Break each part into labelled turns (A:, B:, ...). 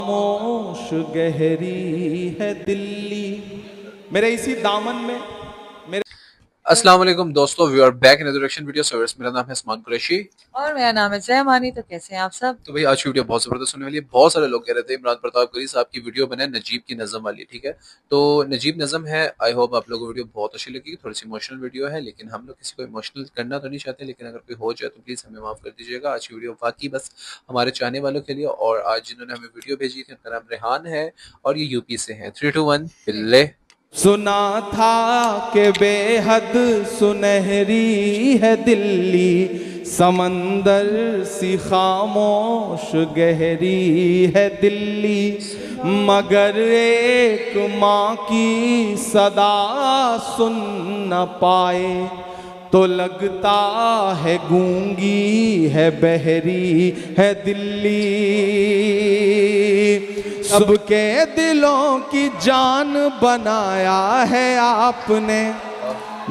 A: खामोश गहरी है दिल्ली मेरे इसी दामन में मेरे।
B: अस्सलाम वालेकुम दोस्तों, we are back in a direction video service. मेरा नाम है उस्मान कुरैशी
C: और मेरा नाम है जयमानी। तो कैसे हैं आप सब?
B: तो भाई आज की वीडियो बहुत जबरदस्त होने वाली है। बहुत सारे लोग कह रहे थे इमरान प्रताप करी साहब की वीडियो बने नजीब की नज़म वाली, ठीक है। तो नजीब नज़म है, आई होप आप लोगों को वीडियो बहुत अच्छी लगेगी। थोड़ी सी इमोशनल वीडियो है, लेकिन हम लोग किसी को इमोशनल करना तो नहीं चाहते, लेकिन अगर कोई हो जाए तो प्लीज़ हमें माफ़ कर दीजिएगा। आज की वीडियो वाकई बस हमारे चाहने वालों के लिए, और आज जिन्होंने हमें वीडियो भेजी थी उनका नाम रेहान है और ये यूपी से हैं। 3 2 1 बिल्ले।
A: सुना था कि बेहद सुनहरी है दिल्ली, समंदर सी खामोश गहरी है दिल्ली, मगर एक माँ की सदा सुन न पाए तो लगता है गूंगी है बहरी है दिल्ली। सबके दिलों की जान बनाया है आपने,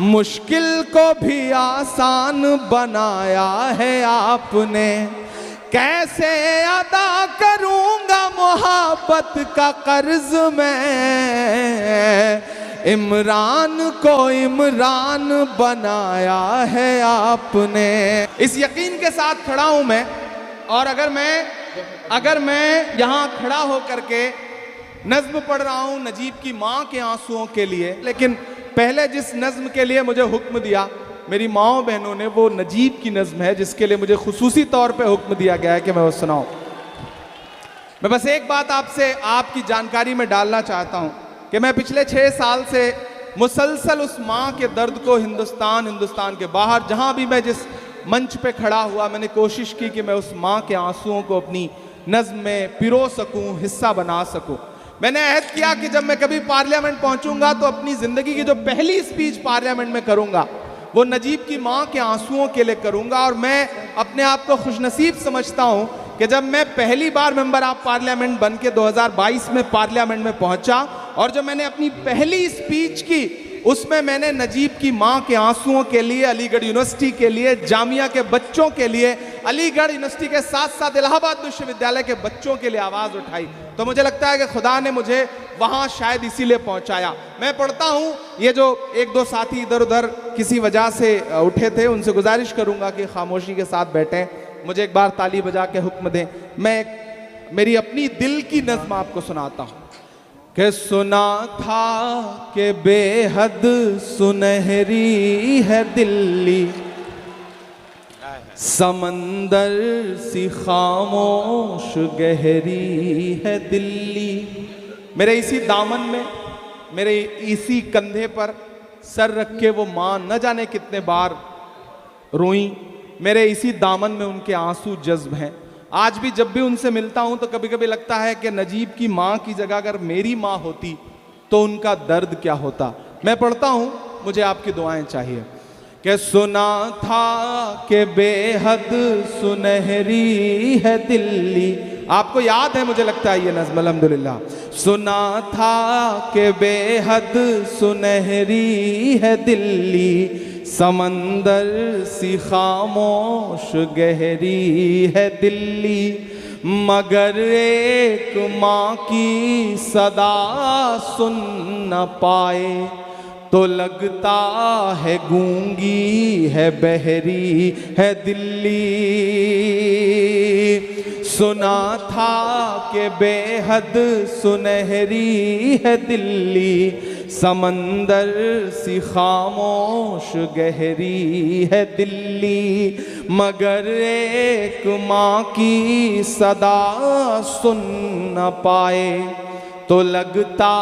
A: मुश्किल को भी आसान बनाया है आपने। कैसे अदा करूंगा मोहब्बत का कर्ज मैं, इमरान को इमरान बनाया है आपने। इस यकीन के साथ खड़ा हूं मैं, और अगर मैं यहाँ खड़ा होकर के नज्म पढ़ रहा हूँ नजीब की माँ के आंसुओं के लिए, लेकिन पहले जिस नज्म के लिए मुझे हुक्म दिया मेरी माओ बहनों ने, वो नजीब की नज्म है जिसके लिए मुझे खुसूसी तौर पे हुक्म दिया गया है कि मैं वो सुनाऊं। मैं बस एक बात आपसे आपकी जानकारी में डालना चाहता हूं कि मैं पिछले 6 साल से मुसलसल उस माँ के दर्द को हिंदुस्तान के बाहर जहां भी मैं जिस मंच पे खड़ा हुआ, मैंने कोशिश की कि मैं उस माँ के आंसुओं को अपनी नज्म में पिरो सकूं, हिस्सा बना सकूं। मैंने अहद किया कि जब मैं कभी पार्लियामेंट पहुंचूंगा तो अपनी जिंदगी की जो पहली स्पीच पार्लियामेंट में करूंगा वो नजीब की माँ के आंसुओं के लिए करूंगा। और मैं अपने आप को खुशनसीब समझता हूं कि जब मैं पहली बार मेंबर ऑफ पार्लियामेंट बन के 2022 में पार्लियामेंट में पहुंचा और जब मैंने अपनी पहली स्पीच की, उसमें मैंने नजीब की माँ के आंसुओं के लिए, अलीगढ़ यूनिवर्सिटी के लिए, जामिया के बच्चों के लिए, अलीगढ़ यूनिवर्सिटी के साथ साथ इलाहाबाद विश्वविद्यालय के बच्चों के लिए आवाज़ उठाई। तो मुझे लगता है कि खुदा ने मुझे वहाँ शायद इसीलिए पहुँचाया। मैं पढ़ता हूँ, ये जो 1-2 साथी इधर उधर किसी वजह से उठे थे, उनसे गुजारिश करूँगा कि खामोशी के साथ बैठें, मुझे एक बार ताली बजा के हुक्म दें। मैं मेरी अपनी दिल की नज़्म आपको सुनाता हूँ कि सुना था कि बेहद सुनहरी है दिल्ली, समंदर सी खामोश गहरी है दिल्ली। मेरे इसी दामन में, मेरे इसी कंधे पर सर रख के वो माँ न जाने कितने बार रोई। मेरे इसी दामन में उनके आंसू जज्ब हैं। आज भी जब भी उनसे मिलता हूं तो कभी कभी लगता है कि नजीब की माँ की जगह अगर मेरी माँ होती तो उनका दर्द क्या होता। मैं पढ़ता हूं, मुझे आपकी दुआएं चाहिए कि सुना था कि बेहद सुनहरी है दिल्ली। आपको याद है मुझे लगता है ये नज़्म, अल्हम्दुलिल्लाह। सुना था कि बेहद सुनहरी है दिल्ली, समंदर सी खामोश गहरी है दिल्ली, मगर एक माँ की सदा सुन न पाए तो लगता है गूंगी है बहरी है दिल्ली। सुना था कि बेहद सुनहरी है दिल्ली, समंदर सी खामोश गहरी है दिल्ली, मगर एक माँ की सदा सुन न पाए तो लगता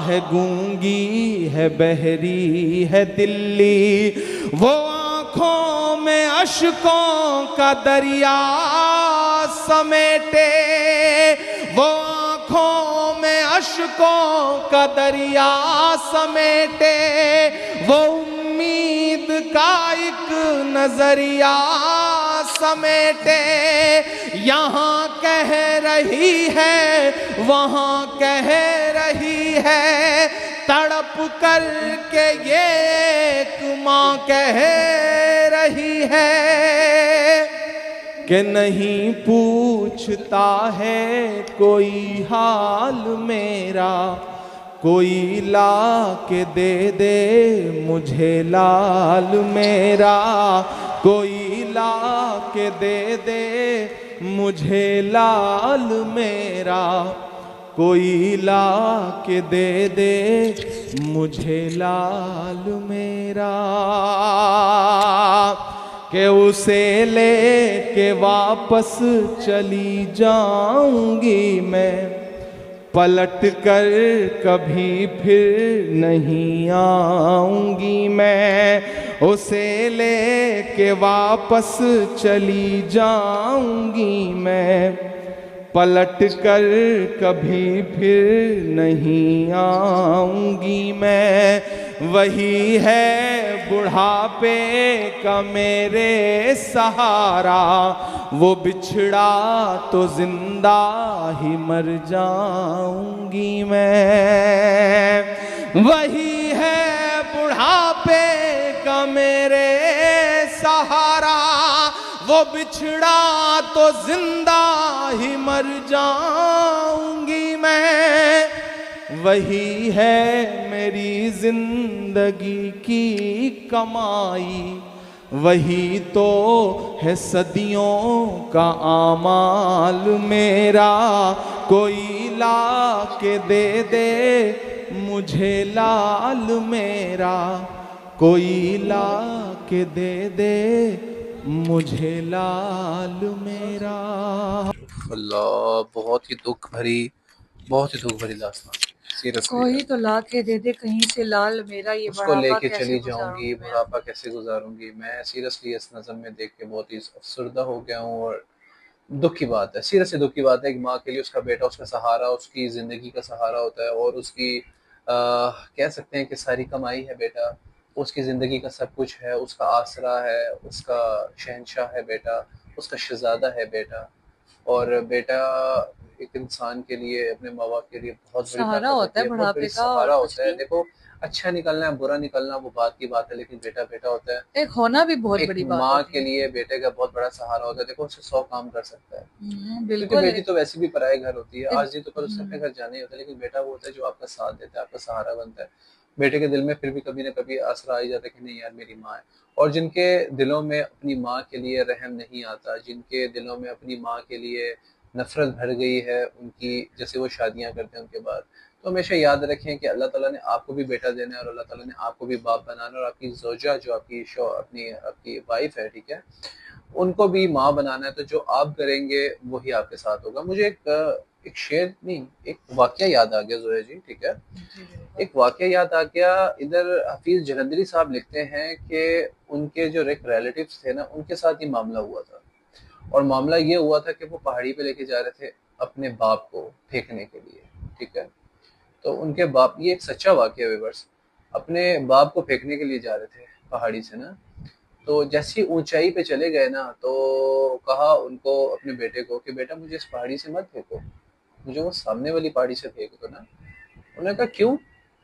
A: है गूंगी है बहरी है दिल्ली। वो आँखों में अश्कों का दरिया समेटे, वो आँखों में अश्कों का दरिया समेटे, वो उम्मीद का एक नजरिया समेटे। यहाँ कह रही है वहाँ कह रही है, तड़प कर के ये एक माँ कह रही है कि नहीं पूछता है कोई हाल मेरा, कोई ला के दे दे मुझे लाल मेरा, कोई ला के दे दे मुझे लाल मेरा, कोई ला के दे दे मुझे लाल मेरा। कि उसे ले के वापस चली जाऊंगी मैं, पलट कर कभी फिर नहीं आऊंगी मैं। उसे ले के वापस चली जाऊंगी मैं, पलट कर कभी फिर नहीं आऊंगी मैं। वही है बुढ़ापे का मेरे सहारा, वो बिछड़ा तो जिंदा ही मर जाऊंगी मैं। वही है बुढ़ापे का मेरे सहारा, वो बिछड़ा तो जिंदा ही मर जाऊंगी मैं। वही है मेरी जिंदगी की कमाई, वही तो है सदियों का आमाल मेरा। कोई ला के दे दे मुझे लाल मेरा, कोई ला के दे दे मुझे लाल मेरा।
B: अल्लाह, बहुत ही दुख भरी दास्तान। सीरियसली
C: कोई तो ला के दे दे कहीं से लाल मेरा, ये
B: उसको
C: बुढ़ापा
B: लेके
C: कैसे
B: चली
C: गुजारूं
B: जाऊंगी,
C: मैं।
B: बुढ़ापा कैसे गुजारूंगी मैं। सीरियसली इस नज़म में देख के बहुत ही अफसरदा हो गया हूँ। और दुख की बात है, सीरियसली दुख की बात है कि माँ के लिए उसका बेटा उसका सहारा, उसकी ज़िंदगी का सहारा होता है। और उसकी कह सकते हैं कि सारी कमाई है बेटा, उसकी ज़िंदगी का सब कुछ है, उसका आसरा है, उसका शहंशाह है बेटा, उसका शहजादा है बेटा। और बेटा एक इंसान के लिए, अपने माँ बाप के लिए बहुत बड़ी
C: सहारा
B: ताकत
C: होता
B: होती
C: है
B: है, बहुत बड़ी
C: बुढ़ापे का, और
B: सहारा
C: कुछ
B: होता है।
C: नहीं।
B: देखो, अच्छा निकलना है बुरा निकलना वो बात की बात है, लेकिन बेटा बेटा होता है।
C: एक होना भी बहुत
B: एक
C: बड़ी बात
B: माँ
C: होती
B: के
C: है।
B: लिए बेटे का बहुत बड़ा सहारा होता है। देखो, उससे 100 काम कर सकता है, क्योंकि
C: बिल्कुल।
B: बेटी तो वैसे भी पराए घर होती है,
C: एक
B: आज नहीं तो कल उससे अपने घर जाना ही होता है। लेकिन बेटा वो होता है जो आपका साथ देता है, आपका सहारा बनता है। बेटे के दिल में फिर भी कभी ना कभी आसरा आ ही जाता है कि नहीं यार मेरी माँ है। और जिनके दिलों में अपनी माँ के लिए रहम नहीं आता, जिनके दिलों में अपनी माँ के लिए नफरत भर गई है उनकी, जैसे वो शादियां करते हैं उनके बाद, तो हमेशा याद रखें कि अल्लाह ताला ने आपको भी बेटा देना है, और अल्लाह ताला ने आपको भी बाप बनाना है, और आपकी ज़ौजा जो आपकी आपकी वाइफ है, ठीक है, उनको भी माँ बनाना है। तो जो आप करेंगे वही आपके साथ होगा। मुझे एक शेर नहीं, एक वाकया याद आ गया जोया जी, ठीक है। एक वाकया याद आ गया। इधर हफीज जलंधरी साहब लिखते हैं कि उनके जो एक रिलेटिव्स थे ना, उनके साथ ये मामला हुआ था। और मामला ये हुआ था कि वो पहाड़ी पे लेके जा रहे थे अपने बाप को फेंकने के लिए, ठीक है। तो उनके बाप, ये एक सच्चा वाकया है व्यूअर्स, अपने बाप को फेंकने के लिए जा रहे थे पहाड़ी से ना। तो जैसी ऊंचाई पे चले गए ना, तो कहा उनको, अपने बेटे को, कि बेटा मुझे इस पहाड़ी से मत फेंको, मुझे वो सामने वाली पहाड़ी से फेंक दो ना। उन्होंने कहा क्यों,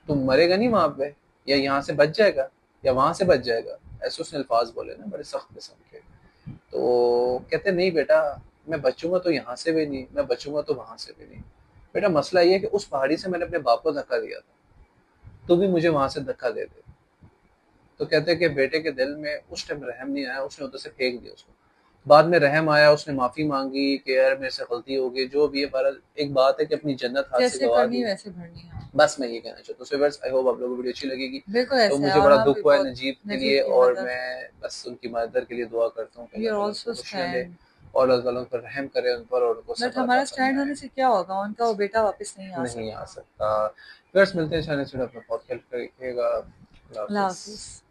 B: तुम मरेगा नहीं वहां पे, या यहाँ से बच जाएगा, या वहां से बच जाएगा। ऐसे उसने अल्फाज बोले ना, बड़े सख्त किस्म के। तो कहते नहीं बेटा, मैं बचूंगा तो यहाँ से भी नहीं, मैं बचूंगा तो वहां से भी नहीं। बेटा मसला ये है कि उस पहाड़ी से मैंने अपने बाप को धक्का दिया था, तू भी मुझे वहां से धक्का दे दे। तो कहते हैं कि बेटे के दिल में उस टाइम रहम नहीं आया, उसने उधर से फेंक दिया उसको। बाद में रहम आया, उसने माफी मांगी कि यार मेरे से गलती हो गई, जो भी है। बहरहाल एक बात है कि अपनी जन्नत हाथ से
C: जैसे
B: गवा
C: करनी
B: दी।
C: वैसे भरनी है।
B: बस मैं ये कहना चाहता हूँ। सो व्यूअर्स, आई होप आप लोगों को वीडियो अच्छी लगेगी।
C: बिल्कुल
B: तो
C: ऐसे है,
B: मुझे
C: और
B: बड़ा
C: हम भी
B: दुख हुआ है
C: बहुत
B: नजीब के
C: नजीब
B: लिए,
C: की
B: और
C: मदद।
B: मैं बस उनकी मदद के लिए दुआ करता हूँ कि
C: वी आर
B: अल्लाह ताला
C: ऑल्सो
B: उनको खुशियाँ दे,
C: स्टैंड।
B: और अल्लाह ताला उन पर रहम करे, उन पर, और उनको
C: बट
B: सब्र अता
C: हमारा स्टैंड होने
B: फरमाए।
C: से क्या होगा, उनका वो बेटा वापस नहीं आ
B: नहीं आ
C: सकता।
B: सकता। व्यूअर्स, मिलते हैं चैनल से, अपना बहुत हेल्प करिएगा। अल्लाह
C: अल्लाह
B: हाफिज़।
C: हाफिज।